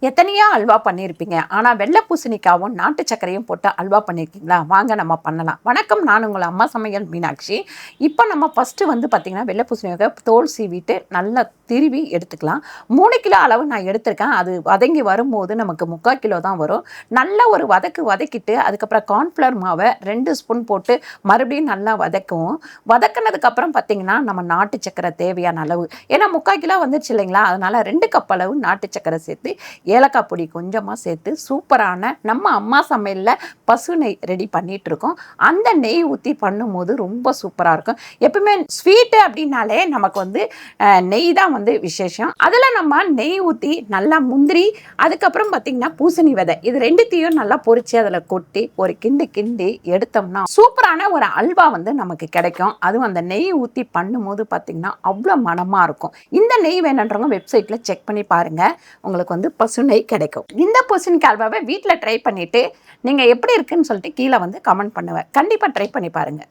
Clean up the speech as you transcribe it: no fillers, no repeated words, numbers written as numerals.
எத்தனையோ அல்வா பண்ணியிருப்பீங்க. ஆனால் வெள்ளை பூசணிக்காவும் நாட்டு சர்க்கரையும் போட்டு அல்வா பண்ணியிருக்கீங்களா? வாங்க நம்ம பண்ணலாம். வணக்கம், நான் உங்கள் அம்மா சமையல் மீனாட்சி. இப்போ நம்ம ஃபஸ்ட்டு பார்த்திங்கன்னா வெள்ளை பூசணிக்காய் தோல் சீவிட்டு நல்லா திருவி எடுத்துக்கலாம். 3 கிலோ அளவு நான் எடுத்திருக்கேன். அது வதங்கி வரும்போது நமக்கு 3/4 கிலோ தான் வரும். நல்ல ஒரு வதக்கிட்டு அதுக்கப்புறம் கார்ன்ஃப்ளவர் மாவை 2 ஸ்பூன் போட்டு மறுபடியும் நல்லா வதக்குவோம். வதக்கினதுக்கப்புறம் பார்த்திங்கன்னா நம்ம நாட்டு சர்க்கரை தேவையான அளவு, ஏன்னா 3/4 கிலோ வந்துருச்சு இல்லைங்களா, அதனால் 2 கப் அளவு நாட்டு சர்க்கரை சேர்த்து ஏலக்காய் பொடி கொஞ்சமாக சேர்த்து சூப்பரான நம்ம அம்மா சமையலில் பசு நெய் ரெடி பண்ணிகிட்ருக்கோம். அந்த நெய் ஊற்றி பண்ணும்போது ரொம்ப சூப்பராக இருக்கும். எப்பவுமே ஸ்வீட்டு அப்படின்னாலே நமக்கு நெய் தான் விசேஷம். அதில் நம்ம நெய் ஊற்றி நல்லா முந்திரி, அதுக்கப்புறம் பார்த்திங்கன்னா பூசணி விதை, இது ரெண்டுத்தையும் நல்லா பொரித்து அதில் கொட்டி ஒரு கிண்டி எடுத்தோம்னா சூப்பரான ஒரு அல்வா நமக்கு கிடைக்கும். அதுவும் அந்த நெய் ஊற்றி பண்ணும்போது பார்த்திங்கன்னா அவ்வளோ மனமாக இருக்கும். இந்த நெய் வேணுன்றவங்க வெப்சைட்டில் செக் பண்ணி பாருங்கள், உங்களுக்கு பசு நெய் கிடைக்கும். இந்த பூசணிக்காய் அல்வாவை வீட்டில் ட்ரை பண்ணிவிட்டு நீங்கள் எப்படி இருக்குன்னு சொல்லிட்டு கீழே கமெண்ட் பண்ணுவேன். கண்டிப்பாக ட்ரை பண்ணி பாருங்கள்.